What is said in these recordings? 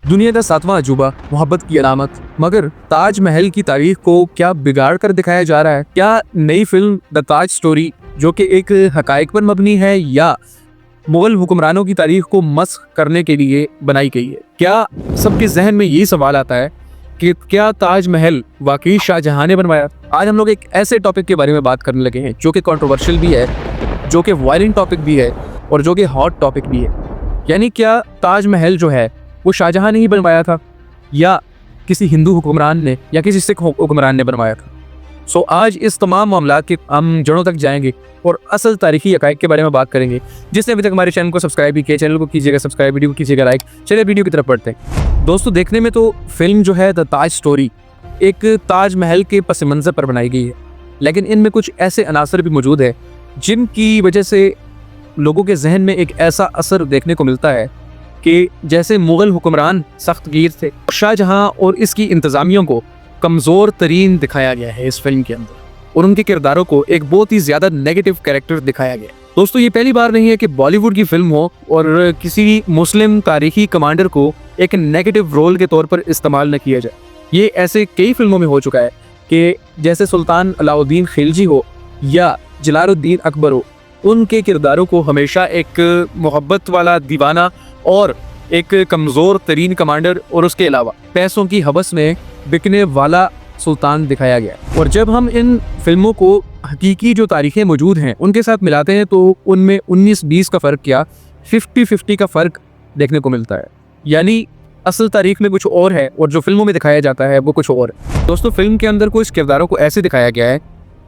दुनिया का सातवां अजूबा, मोहब्बत की अलामत। मगर ताजमहल की तारीख को क्या बिगाड़ कर दिखाया जा रहा है? क्या नई फिल्म द ताज स्टोरी, जो कि एक हकायक पर मबनी है, या मुगल हुक्मरानों की तारीख को मस्ख करने के लिए बनाई गई है? क्या सबके जहन में यही सवाल आता है कि क्या ताजमहल वाकई शाहजहां ने बनवाया? आज हम लोग एक ऐसे टॉपिक के बारे में बात करने लगे हैं जो कि कंट्रोवर्शियल भी है, जो कि वायलेंट टॉपिक भी है और जो कि हॉट टॉपिक भी है। यानी क्या ताजमहल जो है वो शाहजहां ने ही बनवाया था, या किसी हिंदू हुक्मरान ने, या किसी सिख हुक्मरान ने बनवाया था? सो आज इस तमाम मामला के हम जड़ों तक जाएंगे और असल तारीखी हकायक के बारे में बात करेंगे। जिसने अभी तक हमारे चैनल को सब्सक्राइब भी किया, चैनल को कीजिएगा सब्सक्राइब, वीडियो को कीजिएगा लाइक। चलिए वीडियो की तरफ बढ़ते हैं। दोस्तों, देखने में तो फिल्म जो है द ताज स्टोरी एक ताजमहल के पस मंज़र पर बनाई गई है, लेकिन इनमें कुछ ऐसे अनासर भी मौजूद है जिनकी वजह से लोगों के जहन में एक ऐसा असर देखने को मिलता है कि जैसे मुग़ल हुक्मरान सख्त गिर थे, शाहजहां और इसकी इंतज़ामियों को कमज़ोर तरीन दिखाया गया है इस फिल्म के अंदर, और उनके किरदारों को एक बहुत ही ज़्यादा नेगेटिव कैरेक्टर दिखाया गया है। दोस्तों, ये पहली बार नहीं है कि बॉलीवुड की फिल्म हो और किसी मुस्लिम तारीखी कमांडर को एक नेगेटिव रोल के तौर पर इस्तेमाल न किया जाए। ये ऐसे कई फिल्मों में हो चुका है कि जैसे सुल्तान अलाउद्दीन खिलजी हो या जलालुद्दीन अकबर हो, उनके किरदारों को हमेशा एक मोहब्बत वाला दीवाना और एक कमज़ोर तरीन कमांडर और उसके अलावा पैसों की हवस में बिकने वाला सुल्तान दिखाया गया। और जब हम इन फिल्मों को हकीकी जो तारीखें मौजूद हैं उनके साथ मिलाते हैं तो उनमें 19-20 का फ़र्क या 50-50 का फ़र्क देखने को मिलता है। यानी असल तारीख में कुछ और है और जो फिल्मों में दिखाया जाता है वो कुछ और है। दोस्तों, फिल्म के अंदर कुछ किरदारों को ऐसे दिखाया गया है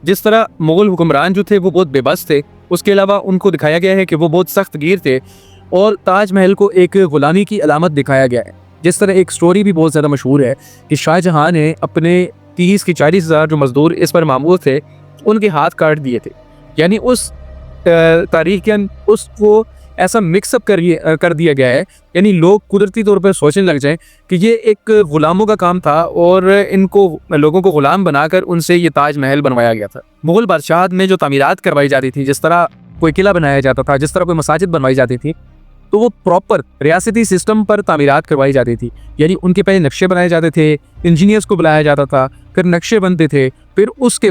जिस तरह मुग़ल हुक्मरान जो थे वो बहुत बेबस थे, उसके अलावा उनको दिखाया गया है कि वो बहुत सख्त गिर थे, और ताजमहल को एक ग़ुलामी की अलामत दिखाया गया है। जिस तरह एक स्टोरी भी बहुत ज़्यादा मशहूर है कि शाहजहां ने अपने 30 की 40 हज़ार जो मज़दूर इस पर मामूर थे उनके हाथ काट दिए थे। यानी उस तारीख के उसको ऐसा मिक्सअप कर दिया गया है, यानी लोग कुदरती तौर पर सोचने लग जाएं कि ये एक ग़ुलामों का काम था और इनको लोगों को ग़ुलाम बनाकर उनसे ये ताजमहल बनवाया गया था। मुग़ल बादशाहत में जो तामीरात करवाई जाती थी, जिस तरह कोई किला बनाया जाता था, जिस तरह कोई मसाजिद बनवाई जाती थी, तो वो प्रॉपर रियासती सिस्टम पर तामीरात करवाई जाती थी। यानी उनके पहले नक्शे बनाए जाते थे, इंजीनियर्स को बुलाया जाता था, फिर नक्शे बनते थे, फिर उसके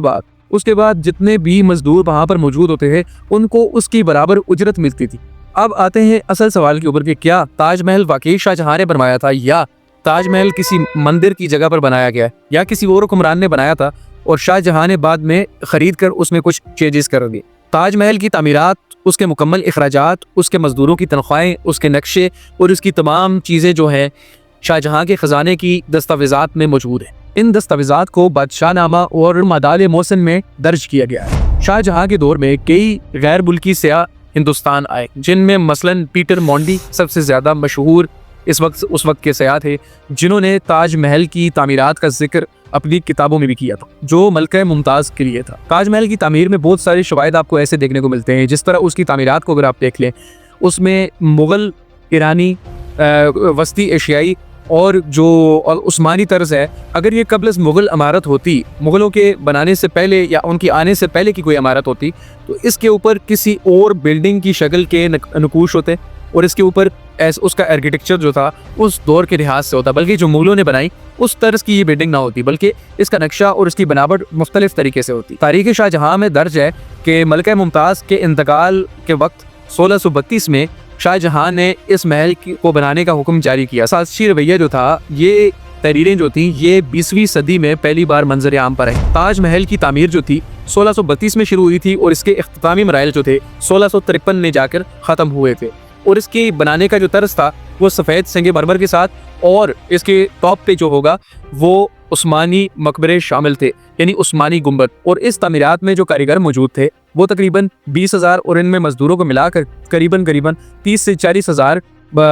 बाद जितने भी मजदूर वहाँ पर मौजूद होते थे उनको उसकी बराबर उजरत मिलती थी। अब आते हैं असल सवाल के ऊपर कि क्या ताजमहल वाकई शाहजहां ने बनवाया था, या ताजमहल किसी मंदिर की जगह पर बनाया गया, या किसी और हुक्मरान ने बनाया था और शाहजहां ने बाद में ख़रीद कर उसमें कुछ चेंजेस कर दिए। ताजमहल की तामीरात, उसके मुकम्मल अखराजात, उसके मज़दूरों की तनख्वाहें, उसके नक्शे और उसकी तमाम चीज़ें जो हैं शाहजहां के ख़जाने की दस्तावेज़ात में मौजूद हैं। इन दस्तावेज़ात को बादशाहनामा और मदाल मोहसिन में दर्ज किया गया है। शाहजहां के दौर में कई गैर मुल्की सयाह हिंदुस्तान आए, जिनमें मसलन पीटर मोंडी सबसे ज़्यादा मशहूर उस वक्त के सयाह थे, जिन्होंने ताजमहल की तामीरात का जिक्र अपनी किताबों में भी किया था, जो मलका मुमताज़ के लिए था। ताजमहल की तामीर में बहुत सारे शवाहिद आपको ऐसे देखने को मिलते हैं। जिस तरह उसकी तामीरात को अगर आप देख लें, उसमें मुग़ल, ईरानी, वस्ती एशियाई और जो उस्मानी तर्ज है, अगर ये कबल मुग़ल इमारत होती, मुग़लों के बनाने से पहले या उनकी आने से पहले की कोई इमारत होती, तो इसके ऊपर किसी और बिल्डिंग की शक्ल के नकूश होते और इसके ऊपर उसका आर्किटेक्चर जो था उस दौर के लिहाज से होता, बल्कि जो मुग़लों ने बनाई उस तर्ज की ये बिल्डिंग ना होती, बल्कि इसका नक्शा और इसकी बनावट मुख्तलिफ तरीके से होती। तारीख़ शाहजहां में दर्ज है कि मलका मुमताज़ के इंतकाल के वक्त 1632 में शाहजहां ने इस महल को बनाने का हुक्म जारी किया। साजिशी रवैया जो था, ये तहरीरें जो थी, ये 20वीं सदी में पहली बार मंजर आम पर आई। ताजमहल की तामीर जो थी 1632 में शुरू हुई थी और इसके इख्तितामी मराइल जो थे 1653 में जाकर ख़त्म हुए थे। और इसके बनाने का जो तर्ज था वो सफ़ेद संगे मरमर के साथ, और इसके टॉप पे जो होगा वो उस्मानी मकबरे शामिल थे, यानी उस्मानी गुंबद। और इस तामीरात में जो कारीगर मौजूद थे वो तकरीबन 20,000 और इनमें मज़दूरों को मिलाकर करीबन 30 से 40 हज़ार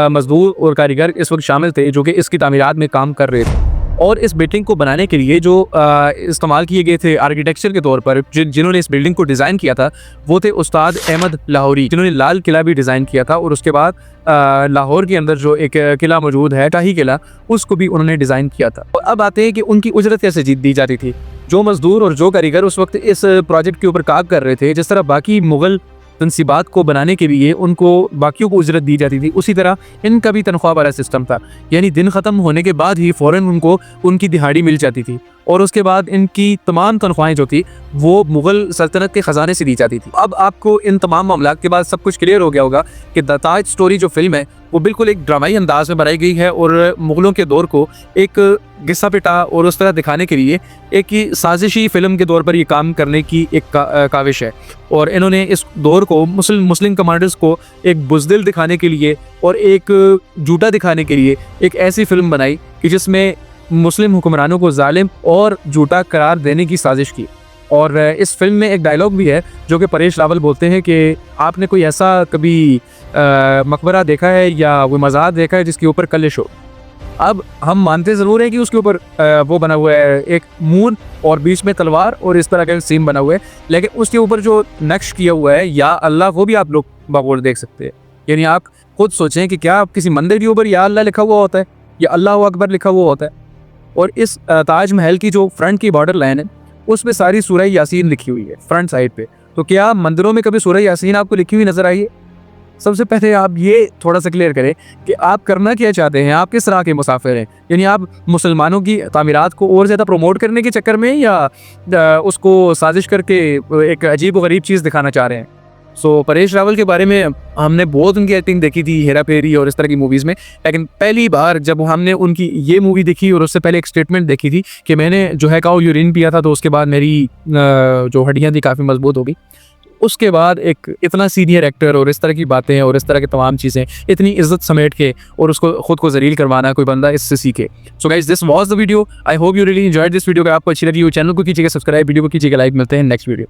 मज़दूर और कारीगर इस वक्त शामिल थे जो कि इसकी तामीरात में काम कर रहे थे। और इस बिल्डिंग को बनाने के लिए जो इस्तेमाल किए गए थे आर्किटेक्चर के तौर पर, जिन्होंने इस बिल्डिंग को डिज़ाइन किया था वो थे उस्ताद अहमद लाहौरी, जिन्होंने लाल किला भी डिज़ाइन किया था। और उसके बाद लाहौर के अंदर जो एक किला मौजूद है, शाही किला, उसको भी उन्होंने डिज़ाइन किया था। और अब आते हैं कि उनकी उजरत कैसे दी जाती थी। जो मज़दूर और जो कारीगर उस वक्त इस प्रोजेक्ट के ऊपर काम कर रहे थे, जिस तरह बाकी मुग़ल तनसीबात को बनाने के लिए उनको बाकियों को उजरत दी जाती थी, उसी तरह इनका भी तनख्वाह वाला सिस्टम था। यानी दिन ख़त्म होने के बाद ही फ़ौरन उनको उनकी दिहाड़ी मिल जाती थी और उसके बाद इनकी तमाम तनख्वाहें जो थी वो मुग़ल सल्तनत के ख़जाने से दी जाती थी। अब आपको इन तमाम मामलात के बाद सब कुछ क्लियर हो गया होगा कि द ताज स्टोरी जो फिल्म है वो बिल्कुल एक ड्रामाई अंदाज में बनाई गई है और मुग़लों के दौर को एक घिस्सा पिटा और उस तरह दिखाने के लिए एक ही साजिशी फ़िल्म के दौर पर ये काम करने की एक काविश है। और इन्होंने इस दौर को मुस्लिम कमांडर्स को एक बुज़दिल दिखाने के लिए और एक झूठा दिखाने के लिए एक ऐसी फ़िल्म बनाई कि जिसमें मुस्लिम हुक्मरानों को जालिम और झूठा करार देने की साजिश की। और इस फिल्म में एक डायलॉग भी है जो कि परेश रावल बोलते हैं कि आपने कोई ऐसा कभी मकबरा देखा है या वो मज़ार देखा है जिसके ऊपर कलिश हो। अब हम मानते ज़रूर हैं कि उसके ऊपर वो बना हुआ है एक मून और बीच में तलवार और इस तरह का सीन बना हुआ है, लेकिन उसके ऊपर जो नक्श किया हुआ है या अल्लाह वो भी आप लोग बागोर देख सकते हैं। यानी आप खुद सोचें कि क्या किसी मंदिर के ऊपर या अल्लाह लिखा हुआ होता है या अल्लाह अकबर लिखा हुआ होता है। और इस ताज महल की जो फ्रंट की बॉर्डर लाइन है उसमें सारी सूरह यासीन लिखी हुई है फ्रंट साइड पे। तो क्या मंदिरों में कभी सूरह यासीन आपको लिखी हुई नज़र आई है? सबसे पहले आप ये थोड़ा सा क्लियर करें कि आप करना क्या चाहते हैं, आप किस तरह के मुसाफिर हैं। यानी आप मुसलमानों की तामीरात को और ज़्यादा प्रमोट करने के चक्कर में या उसको साजिश करके एक अजीब व गरीब चीज़ दिखाना चाह रहे हैं। सो परेश रावल के बारे में हमने बहुत उनकी एक्टिंग देखी थी हेरा फेरी और इस तरह की मूवीज़ में, लेकिन पहली बार जब हमने उनकी ये मूवी देखी और उससे पहले एक स्टेटमेंट देखी थी कि मैंने जो है काओ यूरिन पिया था तो उसके बाद मेरी जो हड्डियाँ थी काफ़ी मजबूत हो गई। उसके बाद एक इतना सीनियर एक्टर और इस तरह की बातें और इस तरह की तमाम चीज़ें इतनी इज्जत समेट के और उसको खुद को जलील करवाना कोई बंदा इससे सीखे। So guys this was the video. I hope you really enjoyed this video. अगर आपको अच्छी लगी हो चैनल को कीजिएगा सब्सक्राइब, वीडियो को कीजिएगा लाइक। मिलते हैं नेक्स्ट वीडियो।